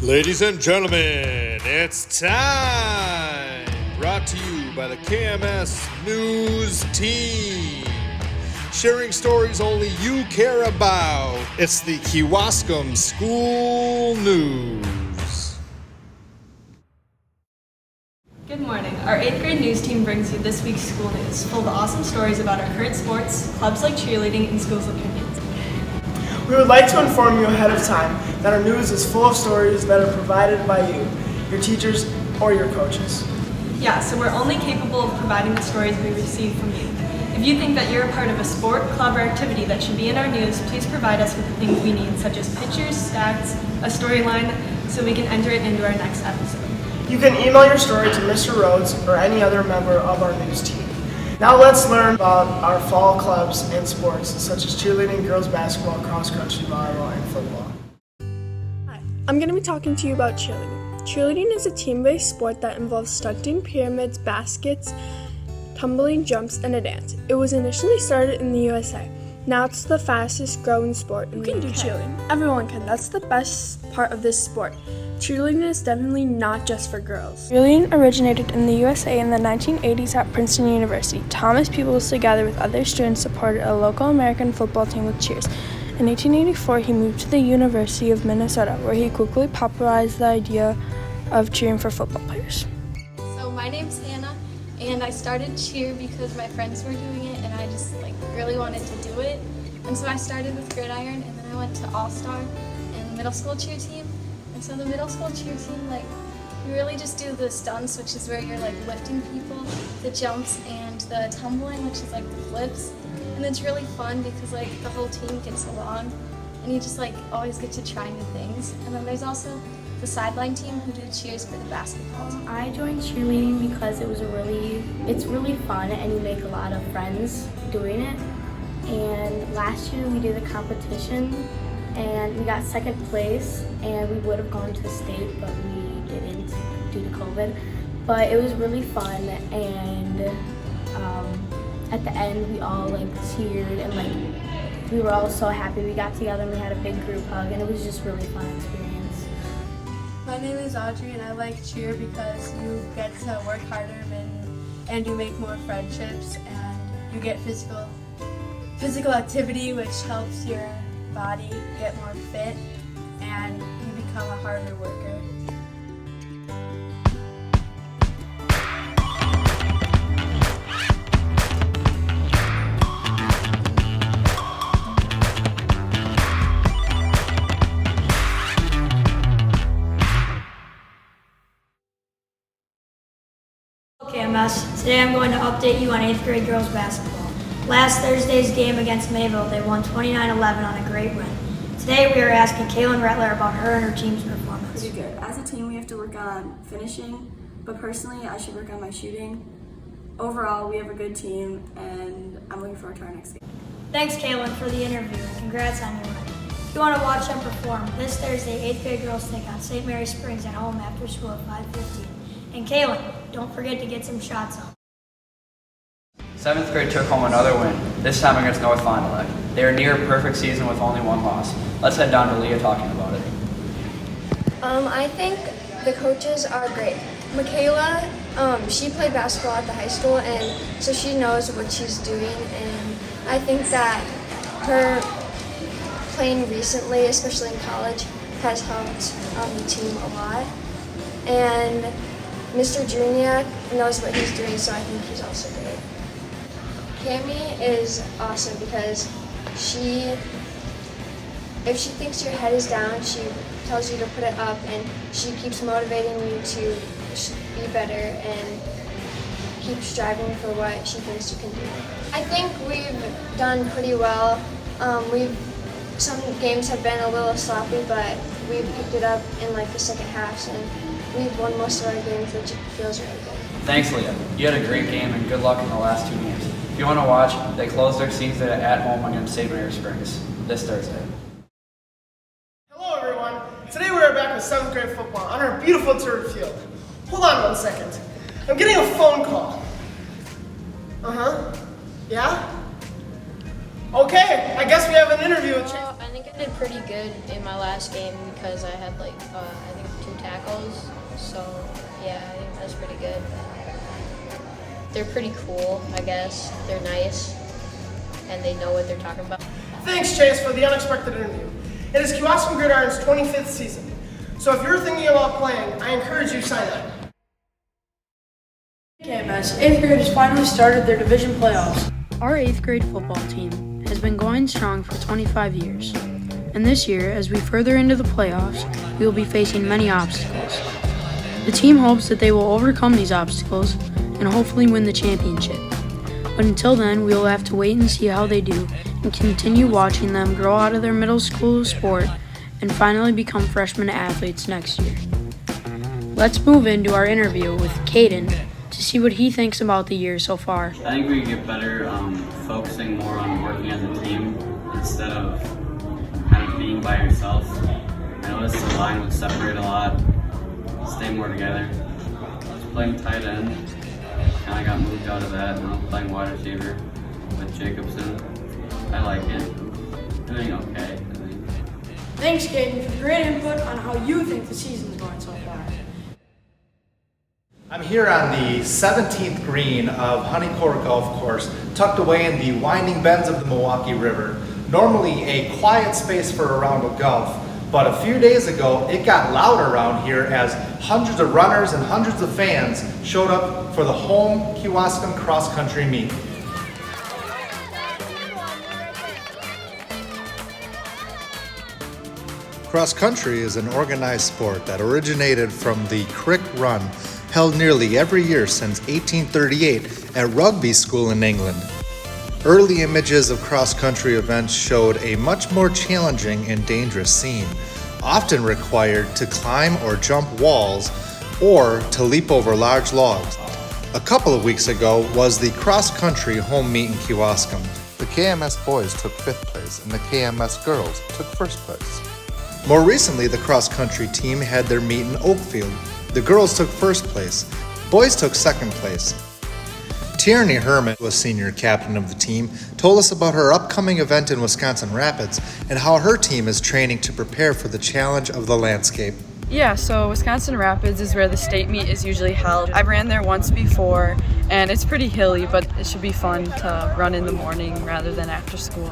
Ladies and gentlemen, it's time! Brought to you by the KMS News Team. Sharing stories only you care about. It's the Kewaskum School News. Good morning. Our 8th grade news team brings you this week's school news, full of awesome stories about our current sports, clubs like cheerleading, and schools' opinions. We would like to inform you ahead of time that our news is full of stories that are provided by you, your teachers, or your coaches. Yeah, so we're only capable of providing the stories we receive from you. If you think that you're a part of a sport, club, or activity that should be in our news, please provide us with the things we need, such as pictures, stats, a storyline, so we can enter it into our next episode. You can email your story to Mr. Rhodes or any other member of our news team. Now let's learn about our fall clubs and sports, such as cheerleading, girls basketball, cross country, volleyball, and football. Hi, I'm going to be talking to you about cheerleading. Cheerleading is a team-based sport that involves stunting, pyramids, baskets, tumbling, jumps, and a dance. It was initially started in the USA. Now it's the fastest growing sport in the UK. You can do cheerleading. Everyone can. That's the best part of this sport. Cheerleading is definitely not just for girls. Cheerleading originated in the USA in the 1980s at Princeton University. Thomas Peoples, together with other students, supported a local American football team with cheers. In 1884, he moved to the University of Minnesota, where he quickly popularized the idea of cheering for football players. So my name's Hannah, and I started cheer because my friends were doing it, and I just really wanted to do it. And so I started with gridiron, and then I went to All-Star and the middle school cheer team. And so the middle school cheer team, you really just do the stunts, which is where you're lifting people, the jumps, and the tumbling, which is the flips. And it's really fun because the whole team gets along, and you just always get to try new things. And then there's also the sideline team who do cheers for the basketball team. I joined cheerleading because it's really fun, and you make a lot of friends doing it. And last year we did a competition, and we got second place, and we would have gone to state, but we didn't due to COVID. But it was really fun, and at the end we all cheered, and we were all so happy. We got together and we had a big group hug, and it was just really fun experience. My name is Audrey, and I like cheer because you get to work harder and you make more friendships, and you get physical activity, which helps your body get more fit, and you become a harder worker. KMS. Today I'm going to update you on 8th grade girls basketball. Last Thursday's game against Mayville, they won 29-11 on a great win. Today we are asking Kaylin Rettler about her and her team's performance. Pretty good. As a team we have to work on finishing, but personally I should work on my shooting. Overall we have a good team, and I'm looking forward to our next game. Thanks Kaylin for the interview, and congrats on your win. If you want to watch them perform, this Thursday 8th grade girls take on St. Mary Springs at home after school at 5:15. And Kaylin, don't forget to get some shots up. 7th grade took home another win, this time against North Fond du Lac. They are near a perfect season with only one loss. Let's head down to Leah talking about it. I think the coaches are great. Michaela, she played basketball at the high school, and so she knows what she's doing, and I think that her playing recently, especially in college, has helped the team a lot. And Mr. Juniak knows what he's doing, so I think he's also great. Cami is awesome because if she thinks your head is down, she tells you to put it up, and she keeps motivating you to be better and keep striving for what she thinks you can do. I think we've done pretty well. Some games have been a little sloppy, but we've picked it up in the second half, and we've won most of our games, which feels really good. Thanks, Leah. You had a great game, and good luck in the last 2 games. If you want to watch, they closed their season at home against St. Mary Springs this Thursday. Hello everyone. Today we are back with 7th grade football on our beautiful turf field. Hold on 1 second. I'm getting a phone call. Yeah? Okay, I guess we have an interview with Chase. I think I did pretty good in my last game because I had I think girls, so yeah, I think that's pretty good. They're pretty cool, I guess. They're nice, and they know what they're talking about. Thanks, Chase, for the unexpected interview. It is Kewaskum Gridiron's 25th season, so if you're thinking about playing, I encourage you to sign up. KMS 8th grade has finally started their division playoffs. Our 8th grade football team has been going strong for 25 years. And this year, as we further into the playoffs, we will be facing many obstacles. The team hopes that they will overcome these obstacles and hopefully win the championship. But until then, we will have to wait and see how they do and continue watching them grow out of their middle school sport and finally become freshman athletes next year. Let's move into our interview with Caden to see what he thinks about the year so far. I think we can get better focusing more on working as a team instead of kind of being by yourself. I noticed the line would separate a lot, stay more together. I was playing tight end, kind of got moved out of that, and I'm playing wide receiver with Jacobson. I like it. Doing okay, I think. Thanks, Caden, for the great input on how you think the season's going so far. I'm here on the 17th green of Honeycourt Golf Course, tucked away in the winding bends of the Milwaukee River. Normally a quiet space for a round of golf, but a few days ago it got loud around here as hundreds of runners and hundreds of fans showed up for the home Kewaskum cross-country meet. Cross country is an organized sport that originated from the Crick Run, held nearly every year since 1838 at Rugby School in England. Early images of cross-country events showed a much more challenging and dangerous scene, often required to climb or jump walls or to leap over large logs. A couple of weeks ago was the cross-country home meet in Kewaskum. The KMS boys took 5th place and the KMS girls took 1st place. More recently, the cross-country team had their meet in Oakfield. The girls took 1st place. Boys took 2nd place. Tierney Herman, was senior captain of the team, told us about her upcoming event in Wisconsin Rapids and how her team is training to prepare for the challenge of the landscape. Yeah, so Wisconsin Rapids is where the state meet is usually held. I ran there once before, and it's pretty hilly, but it should be fun to run in the morning rather than after school.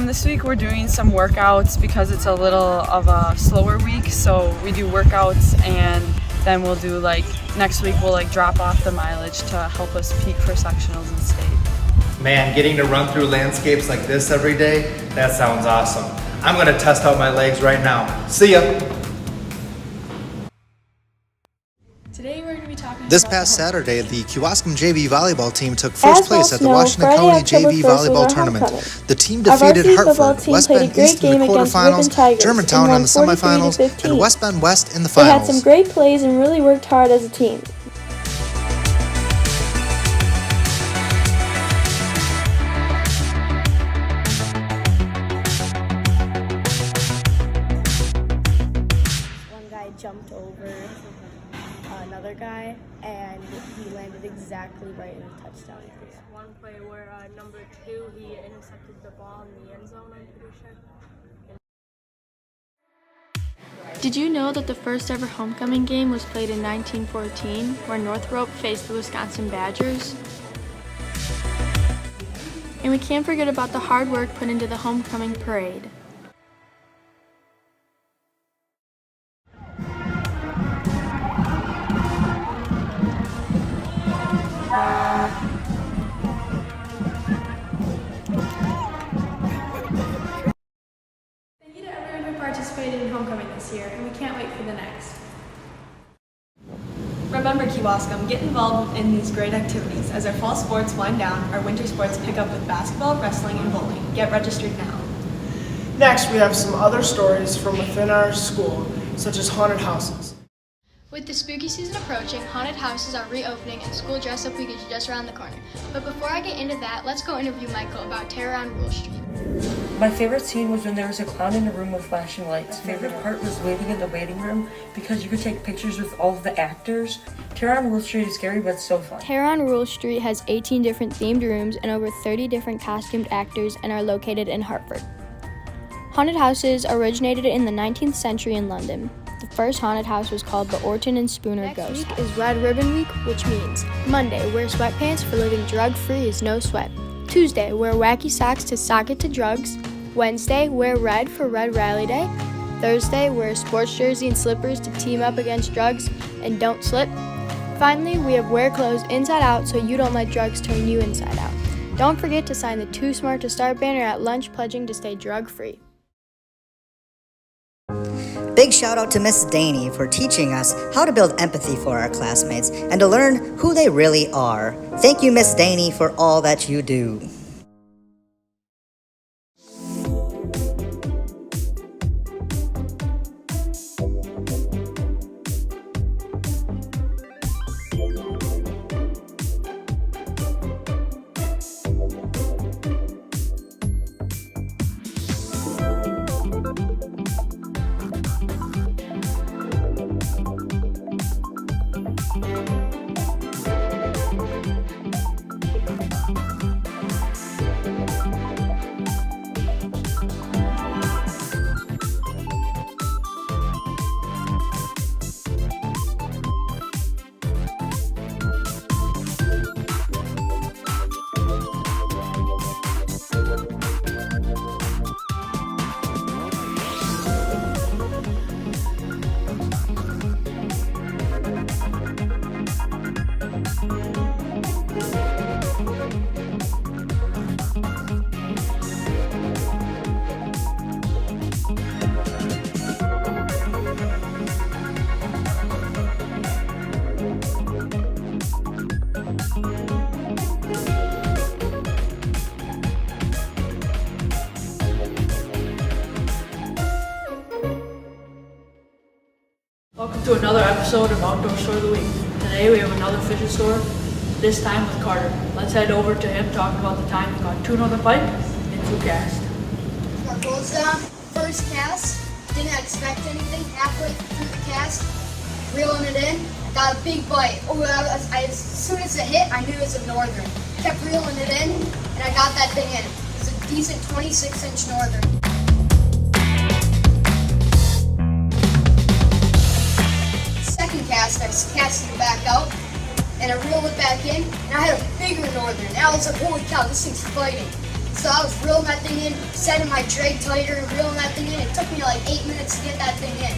This week we're doing some workouts because it's a little of a slower week, so we do workouts and then we'll do next week we'll drop off the mileage to help us peak for sectionals and state. Man, getting to run through landscapes like this every day, that sounds awesome. I'm gonna test out my legs right now. See ya. Today we're going to be talking This about past the Saturday, the Kewaskum JV volleyball team took 1st place at the Washington County JV volleyball tournament. The team defeated Hartford, West Bend East in the quarterfinals, Germantown in the semifinals, and West Bend West in the finals. They had some great plays and really worked hard as a team. One guy jumped over another guy, and he landed exactly right in the touchdown area. one play where number 2, he intercepted the ball in the end zone, I'm pretty sure. Did you know that the first ever homecoming game was played in 1914, where Northrop faced the Wisconsin Badgers? And we can't forget about the hard work put into the homecoming parade. Thank you to everyone who participated in homecoming this year, and we can't wait for the next. Remember, Kewaskum, get involved in these great activities. As our fall sports wind down, our winter sports pick up with basketball, wrestling, and bowling. Get registered now. Next, we have some other stories from within our school, such as haunted houses. With the spooky season approaching, haunted houses are reopening and school dress-up week is just around the corner. But before I get into that, let's go interview Michael about Terror on Rule Street. My favorite scene was when there was a clown in a room with flashing lights. My favorite part was waiting in the waiting room because you could take pictures with all of the actors. Terror on Rule Street is scary but so fun. Terror on Rule Street has 18 different themed rooms and over 30 different costumed actors and are located in Hartford. Haunted houses originated in the 19th century in London. The first haunted house was called the Orton and Spooner Next Ghost. week is Red Ribbon Week, which means Monday, wear sweatpants for living drug-free is no sweat. Tuesday, wear wacky socks to sock it to drugs. Wednesday, wear red for Red Rally Day. Thursday, wear a sports jersey and slippers to team up against drugs and don't slip. Finally, we have wear clothes inside out so you don't let drugs turn you inside out. Don't forget to sign the Too Smart to Start banner at lunch pledging to stay drug-free. Big shout out to Miss Daney for teaching us how to build empathy for our classmates and to learn who they really are. Thank you, Miss Daney, for all that you do. Welcome to another episode of Outdoor Store of the Week. Today we have another fishing store, this time with Carter. Let's head over to him talking about the time he caught tuna on the pike and 2 casts. Our goals down, first cast, didn't expect anything. Halfway through the cast, reeling it in, got a big bite. As soon as it hit, I knew it was a northern. Kept reeling it in, and I got that thing in. It was a decent 26-inch northern. Cast, I casted it back out, and I reeled it back in, and I had a bigger northern. And I was like, holy cow, this thing's fighting. So I was reeling that thing in, setting my drag tighter, and reeling that thing in. It took me like 8 minutes to get that thing in.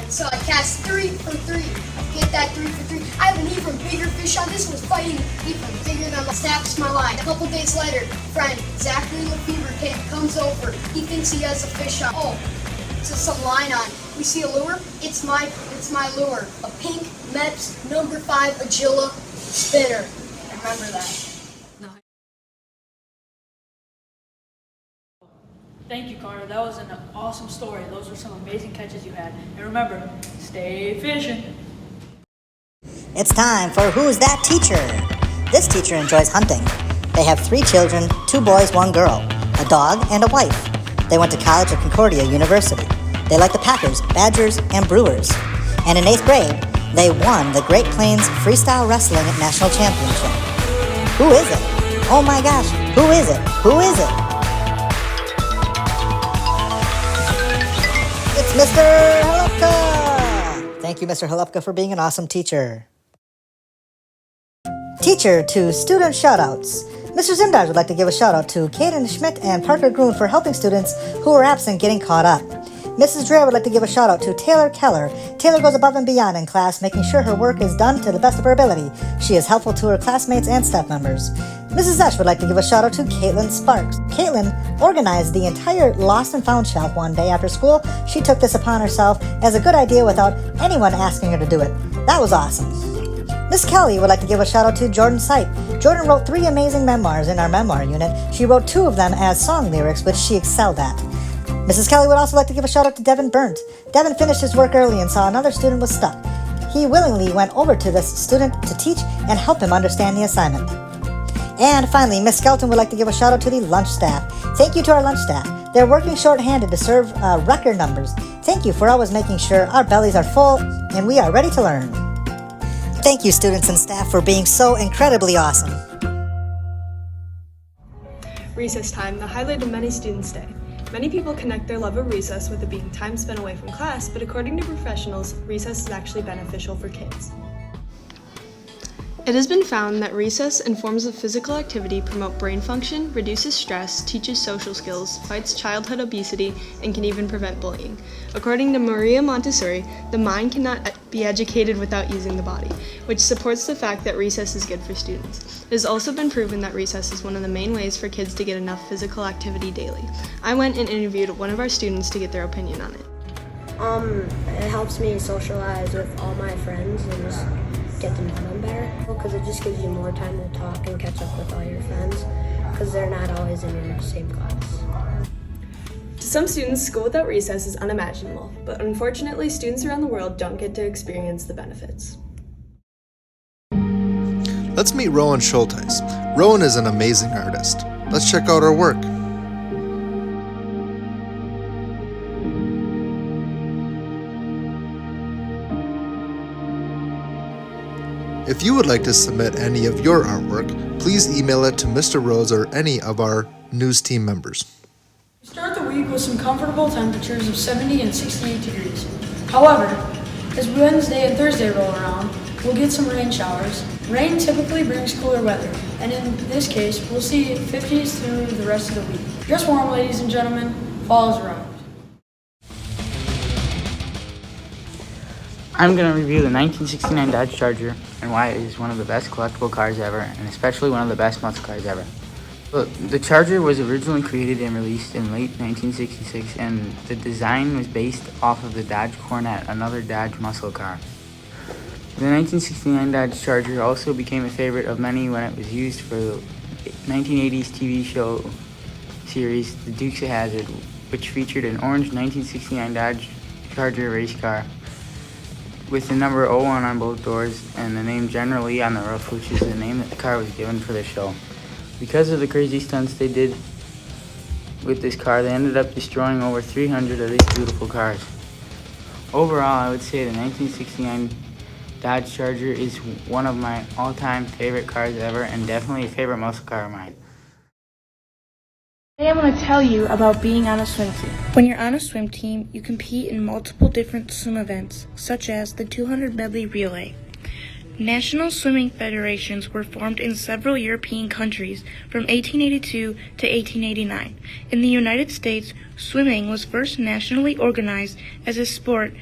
And so I cast 3 for 3. Get that 3 for 3. I have an even bigger fish on. This was fighting even bigger than snaps my line. A couple days later, friend Zachary Lefevre comes over. He thinks he has a fish on. Oh, it's just some line on. We see a lure. It's my lure. A pink Mets number 5 Agila spinner. Remember that. Thank you, Carter. That was an awesome story. Those were some amazing catches you had. And remember, stay fishing. It's time for Who's That Teacher? This teacher enjoys hunting. They have 3 children, 2 boys, 1 girl, a dog, and a wife. They went to college at Concordia University. They like the Packers, Badgers, and Brewers. And in 8th grade, they won the Great Plains Freestyle Wrestling National Championship. Who is it? Oh my gosh, who is it? Who is it? It's Mr. Halupka! Thank you, Mr. Halupka, for being an awesome teacher. Teacher to student shoutouts. Mr. Zimdar would like to give a shout out to Caden Schmidt and Parker Groon for helping students who were absent getting caught up. Mrs. Dreher would like to give a shout out to Taylor Keller. Taylor goes above and beyond in class, making sure her work is done to the best of her ability. She is helpful to her classmates and staff members. Mrs. Esch would like to give a shout out to Caitlin Sparks. Caitlin organized the entire Lost and Found shelf one day after school. She took this upon herself as a good idea without anyone asking her to do it. That was awesome. Miss Kelly would like to give a shout out to Jordan Sipe. Jordan wrote 3 amazing memoirs in our memoir unit. She wrote 2 of them as song lyrics, which she excelled at. Mrs. Kelly would also like to give a shout out to Devin Burnt. Devin finished his work early and saw another student was stuck. He willingly went over to this student to teach and help him understand the assignment. And finally, Miss Skelton would like to give a shout out to the lunch staff. Thank you to our lunch staff. They're working short-handed to serve record numbers. Thank you for always making sure our bellies are full and we are ready to learn. Thank you, students and staff, for being so incredibly awesome. recess time, the highlight of many students' day. Many people connect their love of recess with it being time spent away from class, but according to professionals, recess is actually beneficial for kids. It has been found that recess and forms of physical activity promote brain function, reduces stress, teaches social skills, fights childhood obesity, and can even prevent bullying. According to Maria Montessori, the mind cannot be educated without using the body, which supports the fact that recess is good for students. It has also been proven that recess is one of the main ways for kids to get enough physical activity daily. I went and interviewed one of our students to get their opinion on it. It helps me socialize with all my friends and just get to know them better, because it just gives you more time to talk and catch up with all your friends, because they're not always in your same class. To some students, school without recess is unimaginable, but unfortunately, students around the world don't get to experience the benefits. Let's meet Rowan Schulteis. Rowan is an amazing artist. Let's check out her work. If you would like to submit any of your artwork, please email it to Mr. Rose or any of our news team members. We start the week with some comfortable temperatures of 70 and 68 degrees. However, as Wednesday and Thursday roll around, we'll get some rain showers. Rain typically brings cooler weather, and in this case, we'll see 50s through the rest of the week. Dress warm, ladies and gentlemen. Fall has arrived. I'm going to review the 1969 Dodge Charger and why it is one of the best collectible cars ever, and especially one of the best muscle cars ever. The Charger was originally created and released in late 1966, and the design was based off of the Dodge Cornet, another Dodge muscle car. The 1969 Dodge Charger also became a favorite of many when it was used for the 1980s TV show series The Dukes of Hazzard, which featured an orange 1969 Dodge Charger race car with the number 01 on both doors and the name Generally on the roof, which is the name that the car was given for the show. Because of the crazy stunts they did with this car, they ended up destroying over 300 of these beautiful cars. Overall, I would say the 1969 Dodge Charger is one of my all-time favorite cars ever, and definitely a favorite muscle car of mine. Today I'm going to tell you about being on a swim team. When you're on a swim team, you compete in multiple different swim events, such as the 200 medley relay. National swimming federations were formed in several European countries from 1882 to 1889. In the United States, swimming was first nationally organized as a sport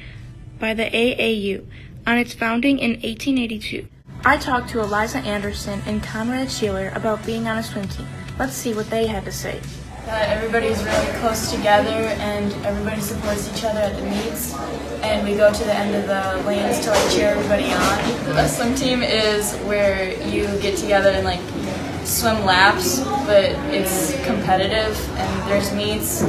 by the AAU on its founding in 1882. I talked to Eliza Anderson and Conrad Sheeler about being on a swim team. Let's see what they had to say. Everybody's really close together and everybody supports each other at the meets, and we go to the end of the lanes to cheer everybody on. A swim team is where you get together and swim laps, but it's competitive and there's meets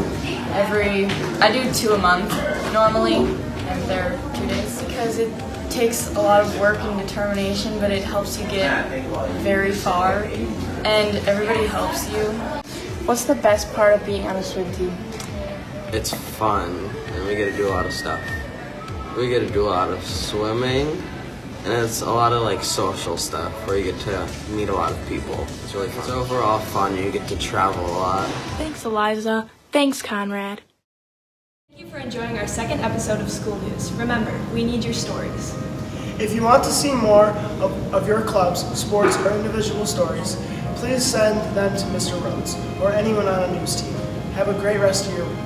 I do 2 a month normally, and they're 2 days because it takes a lot of work and determination, but it helps you get very far and everybody helps you. What's the best part of being on a swim team? It's fun, and we get to do a lot of stuff. We get to do a lot of swimming, and it's a lot of social stuff where you get to meet a lot of people. It's really fun. It's overall fun. You get to travel a lot. Thanks, Eliza. Thanks, Conrad. Thank you for enjoying our second episode of School News. Remember, we need your stories. If you want to see more of your club's sports or individual stories, please send them to Mr. Rhodes or anyone on a news team. Have a great rest of your week.